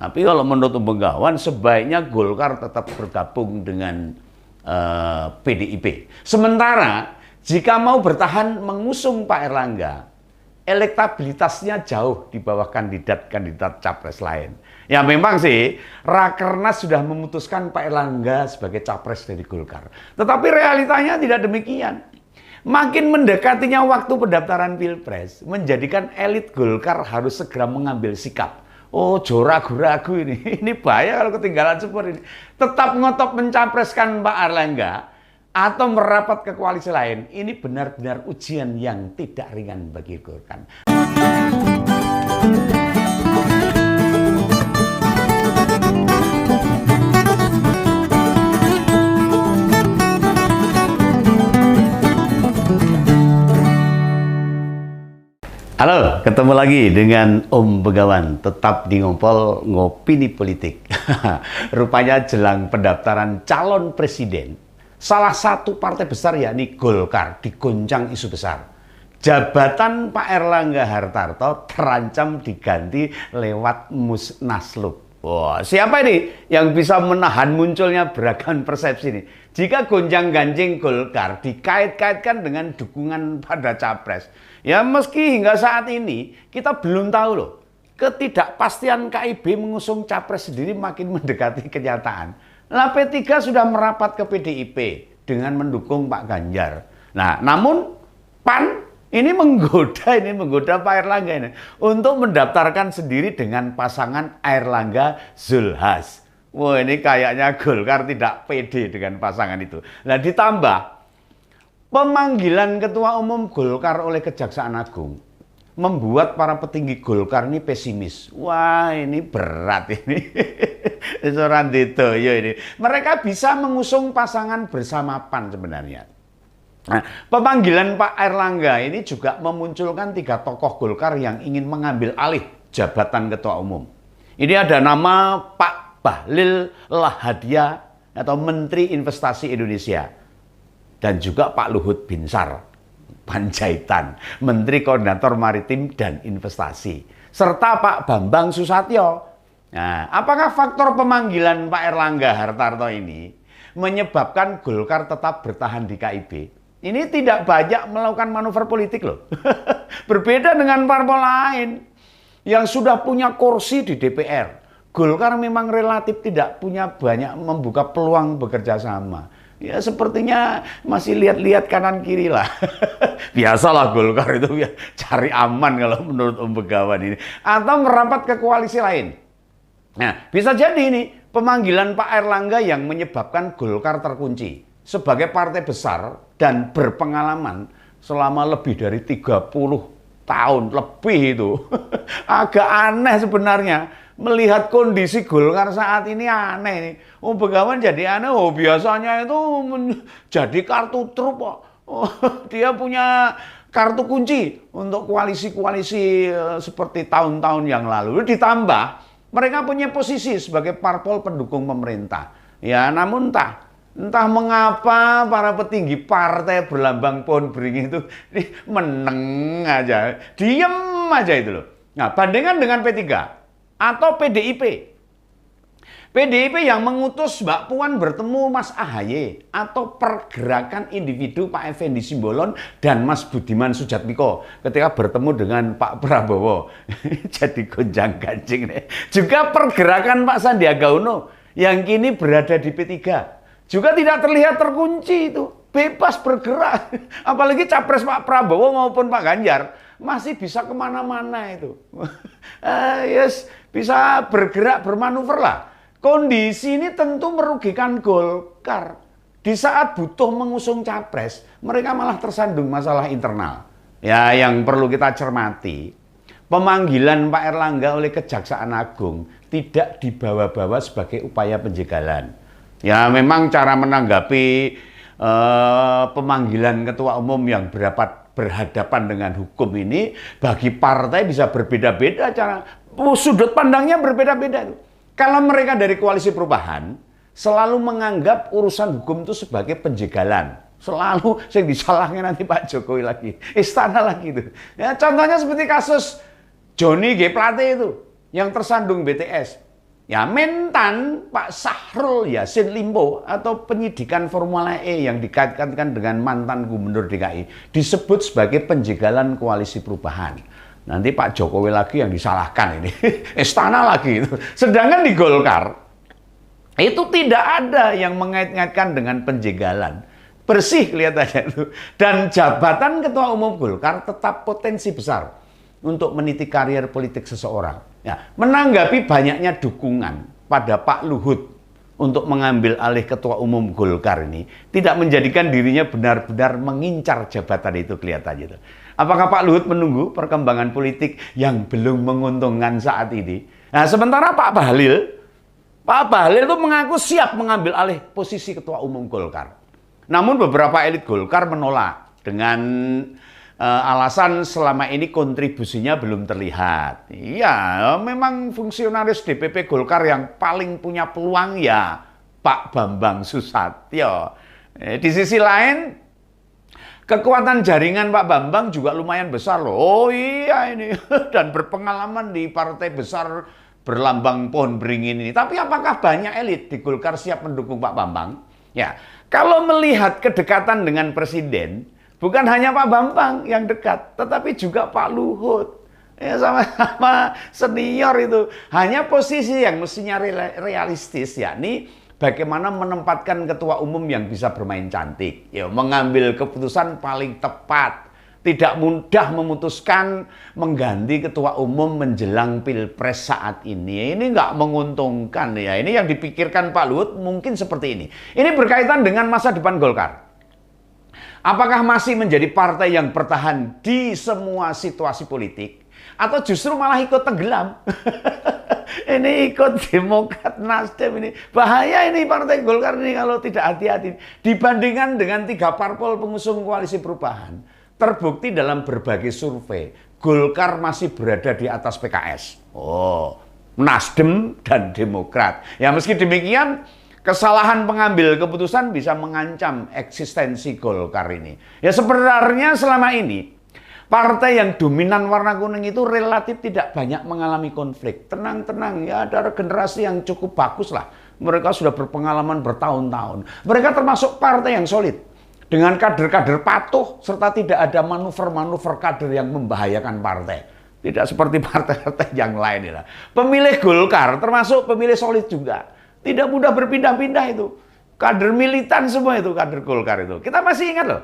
Tapi kalau menurut Begawan sebaiknya Golkar tetap bergabung dengan PDIP. Sementara jika mau bertahan mengusung Pak Erlangga, elektabilitasnya jauh di bawah kandidat-kandidat capres lain. Ya memang sih, Rakernas sudah memutuskan Pak Erlangga sebagai capres dari Golkar. Tetapi realitanya tidak demikian. Makin mendekatinya waktu pendaftaran Pilpres, menjadikan elit Golkar harus segera mengambil sikap. Oh, ragu-ragu ini. Ini bahaya kalau ketinggalan seperti ini. Tetap ngotot mencapreskan Pak Erlangga atau merapat ke koalisi lain. Ini benar-benar ujian yang tidak ringan bagi Golkar. Halo, ketemu lagi dengan Om Begawan, tetap di Ngompol Ngopini Politik. Rupanya jelang pendaftaran calon presiden, salah satu partai besar yakni Golkar diguncang isu besar. Jabatan Pak Erlangga Hartarto terancam diganti lewat Munaslup. Wah, siapa ini yang bisa menahan munculnya beragam persepsi ini? Jika gonjang-ganjing Golkar dikait-kaitkan dengan dukungan pada capres, ya meski hingga saat ini kita belum tahu loh, ketidakpastian KIB mengusung capres sendiri makin mendekati kenyataan. Nah, P3 sudah merapat ke PDIP dengan mendukung Pak Ganjar. Nah, namun PAN ini menggoda Pak Erlangga ini untuk mendaftarkan sendiri dengan pasangan Erlangga Zulhas. Wah, ini kayaknya Golkar tidak pede dengan pasangan itu. Nah, ditambah pemanggilan Ketua Umum Golkar oleh Kejaksaan Agung membuat para petinggi Golkar ini pesimis. Wah, ini berat ini. Seorang Dito, ya ini. Mereka bisa mengusung pasangan bersama PAN sebenarnya. Nah, pemanggilan Pak Erlangga ini juga memunculkan 3 tokoh Golkar yang ingin mengambil alih jabatan Ketua Umum. Ini ada nama Pak Bahlil Lahadalia atau Menteri Investasi Indonesia. Dan juga Pak Luhut Binsar Panjaitan, Menteri Koordinator Maritim dan Investasi. Serta Pak Bambang Susatyo. Nah, apakah faktor pemanggilan Pak Erlangga Hartarto ini menyebabkan Golkar tetap bertahan di KIB? Ini tidak banyak melakukan manuver politik loh. Berbeda dengan parpol lain yang sudah punya kursi di DPR. Golkar memang relatif tidak punya banyak membuka peluang bekerja sama. Ya sepertinya masih lihat-lihat kanan kiri lah. Biasalah Golkar itu ya cari aman kalau menurut Om Begawan ini. Atau merapat ke koalisi lain. Nah, bisa jadi ini pemanggilan Pak Erlangga yang menyebabkan Golkar terkunci. Sebagai partai besar dan berpengalaman selama lebih dari 30 tahun lebih itu. Agak aneh sebenarnya. Melihat kondisi Golkar saat ini aneh nih. Oh, Begawan jadi aneh. Oh, biasanya itu jadi kartu truf kok. Oh, dia punya kartu kunci untuk koalisi-koalisi seperti tahun-tahun yang lalu. Ditambah mereka punya posisi sebagai parpol pendukung pemerintah. Ya, namun entah mengapa para petinggi partai berlambang pohon beringin itu meneng aja, diem aja itu loh. Nah, bandingkan dengan P3 atau PDIP. PDIP yang mengutus Mbak Puan bertemu Mas AHY atau pergerakan individu Pak Effendi Simbolon dan Mas Budiman Sujatmiko ketika bertemu dengan Pak Prabowo. Jadi gonjang-ganjing nih. Juga pergerakan Pak Sandiaga Uno yang kini berada di P3. Juga tidak terlihat terkunci itu. Bebas bergerak. Apalagi capres Pak Prabowo maupun Pak Ganjar masih bisa kemana-mana itu. Yes, bisa bergerak, bermanuver lah. Kondisi ini tentu merugikan Golkar. Di saat butuh mengusung capres, mereka malah tersandung masalah internal. Ya, yang perlu kita cermati, pemanggilan Pak Erlangga oleh Kejaksaan Agung tidak dibawa-bawa sebagai upaya penjegalan. Ya, memang cara menanggapi pemanggilan ketua umum yang berhadapan dengan hukum ini bagi partai bisa berbeda-beda cara sudut pandangnya berbeda-beda. Kalau mereka dari Koalisi Perubahan selalu menganggap urusan hukum itu sebagai penjegalan. Selalu yang disalahkan nanti Pak Jokowi lagi, istana lagi itu. Ya, contohnya seperti kasus Johnny G. Plate itu yang tersandung BTS. Ya, mentan Pak Syahrul Yassin Limpo atau penyidikan Formula E yang dikaitkan dengan mantan Gubernur DKI disebut sebagai penjagalan koalisi perubahan. Nanti Pak Jokowi lagi yang disalahkan ini, istana lagi itu. Sedangkan di Golkar itu tidak ada yang mengait-ngaitkan dengan penjagalan. Bersih kelihatannya itu. Dan jabatan Ketua Umum Golkar tetap potensi besar untuk meniti karier politik seseorang. Ya, menanggapi banyaknya dukungan pada Pak Luhut untuk mengambil alih Ketua Umum Golkar ini tidak menjadikan dirinya benar-benar mengincar jabatan itu kelihatannya itu. Apakah Pak Luhut menunggu perkembangan politik yang belum menguntungkan saat ini? Nah, sementara Pak Bahlil itu mengaku siap mengambil alih posisi Ketua Umum Golkar. Namun beberapa elit Golkar menolak dengan alasan selama ini kontribusinya belum terlihat. Iya, memang fungsionaris DPP Golkar yang paling punya peluang ya Pak Bambang Susatyo. Di sisi lain, kekuatan jaringan Pak Bambang juga lumayan besar loh. Oh iya ini, dan berpengalaman di partai besar berlambang pohon beringin ini. Tapi apakah banyak elit di Golkar siap mendukung Pak Bambang? Ya, kalau melihat kedekatan dengan Presiden, bukan hanya Pak Bambang yang dekat, tetapi juga Pak Luhut. Ya, sama-sama senior itu. Hanya posisi yang mestinya realistis, yakni bagaimana menempatkan ketua umum yang bisa bermain cantik. Ya, mengambil keputusan paling tepat. Tidak mudah memutuskan mengganti ketua umum menjelang pilpres saat ini. Ini nggak menguntungkan ya. Ini yang dipikirkan Pak Luhut mungkin seperti ini. Ini berkaitan dengan masa depan Golkar. Apakah masih menjadi partai yang bertahan di semua situasi politik? Atau justru malah ikut tenggelam? Ini ikut Demokrat, Nasdem ini. Bahaya ini partai Golkar ini kalau tidak hati-hati. Dibandingkan dengan 3 parpol pengusung koalisi perubahan. Terbukti dalam berbagai survei. Golkar masih berada di atas PKS. Oh, Nasdem dan Demokrat. Ya meski demikian, kesalahan pengambil keputusan bisa mengancam eksistensi Golkar ini. Ya sebenarnya selama ini partai yang dominan warna kuning itu relatif tidak banyak mengalami konflik. Tenang-tenang ya, ada generasi yang cukup bagus lah. Mereka sudah berpengalaman bertahun-tahun. Mereka termasuk partai yang solid. Dengan kader-kader patuh serta tidak ada manuver-manuver kader yang membahayakan partai. Tidak seperti partai-partai yang lain. Pemilih Golkar termasuk pemilih solid juga. Tidak mudah berpindah-pindah itu. Kader militan semua itu, kader Golkar itu. Kita masih ingat loh.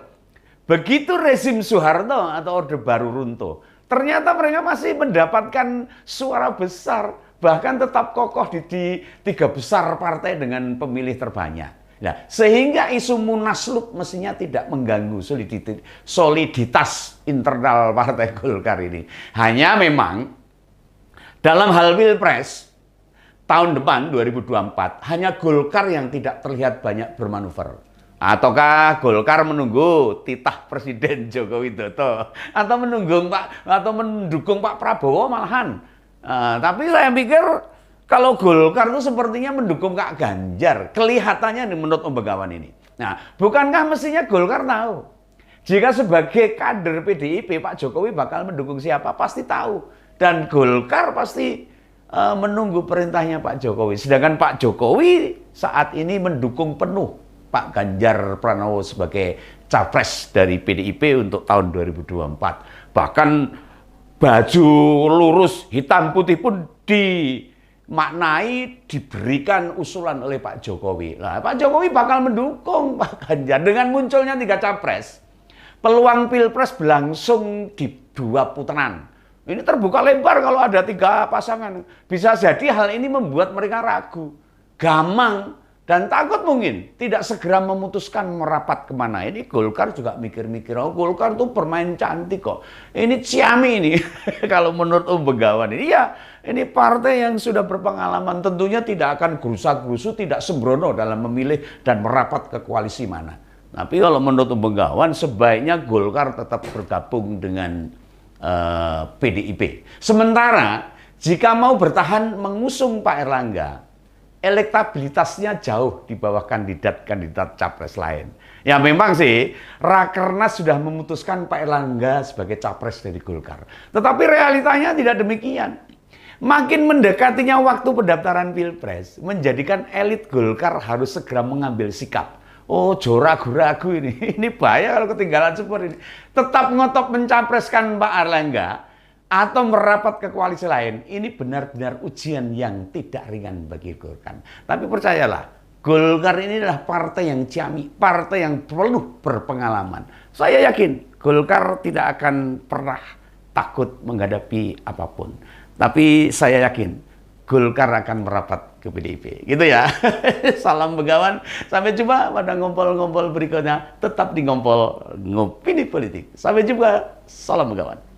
Begitu rezim Soeharto atau Orde Baru runtuh, ternyata mereka masih mendapatkan suara besar. Bahkan tetap kokoh di 3 besar partai dengan pemilih terbanyak. Nah, sehingga isu munaslup mestinya tidak mengganggu soliditas internal partai Golkar ini. Hanya memang dalam hal pilpres tahun depan 2024 hanya Golkar yang tidak terlihat banyak bermanuver. Ataukah Golkar menunggu titah Presiden Joko Widodo atau mendukung Pak Prabowo malahan. Tapi saya pikir kalau Golkar itu sepertinya mendukung Kak Ganjar. Kelihatannya menurut Om Begawan ini. Nah, bukankah mestinya Golkar tahu? Jika sebagai kader PDIP Pak Jokowi bakal mendukung siapa? Pasti tahu. Dan Golkar pasti menunggu perintahnya Pak Jokowi. Sedangkan Pak Jokowi saat ini mendukung penuh Pak Ganjar Pranowo sebagai capres dari PDIP untuk tahun 2024. Bahkan baju lurus hitam putih pun dimaknai diberikan usulan oleh Pak Jokowi. Nah, Pak Jokowi bakal mendukung Pak Ganjar dengan munculnya 3 capres. Peluang pilpres berlangsung di 2 putaran. Ini terbuka lebar kalau ada 3 pasangan. Bisa jadi hal ini membuat mereka ragu, gamang, dan takut mungkin tidak segera memutuskan merapat kemana. Ini Golkar juga mikir-mikir, oh Golkar tuh bermain cantik kok. Ini ciami ini, kalau menurut Om Begawan ini. Ya, ini partai yang sudah berpengalaman, tentunya tidak akan gerusa-gerusu, tidak sembrono dalam memilih dan merapat ke koalisi mana. Tapi kalau menurut Om Begawan, sebaiknya Golkar tetap bergabung dengan PDIP. Sementara, jika mau bertahan mengusung Pak Erlangga, elektabilitasnya jauh di bawah kandidat-kandidat capres lain. Ya memang sih, Rakernas sudah memutuskan Pak Erlangga sebagai capres dari Golkar. Tetapi realitanya tidak demikian. Makin mendekatinya waktu pendaftaran Pilpres, menjadikan elit Golkar harus segera mengambil sikap. Oh, ragu-ragu ini. Ini bahaya kalau ketinggalan seperti ini. Tetap ngotot mencapreskan Pak Erlangga atau merapat ke koalisi lain. Ini benar-benar ujian yang tidak ringan bagi Golkar. Tapi percayalah, Golkar ini adalah partai yang ciamik, partai yang penuh berpengalaman. Saya yakin Golkar tidak akan pernah takut menghadapi apapun. Tapi saya yakin Golkar akan merapat ke PDIP. Gitu ya. Salam Begawan. Sampai jumpa pada ngompol-ngompol berikutnya. Tetap di Ngompol Ngopini Politik. Sampai jumpa. Salam Begawan.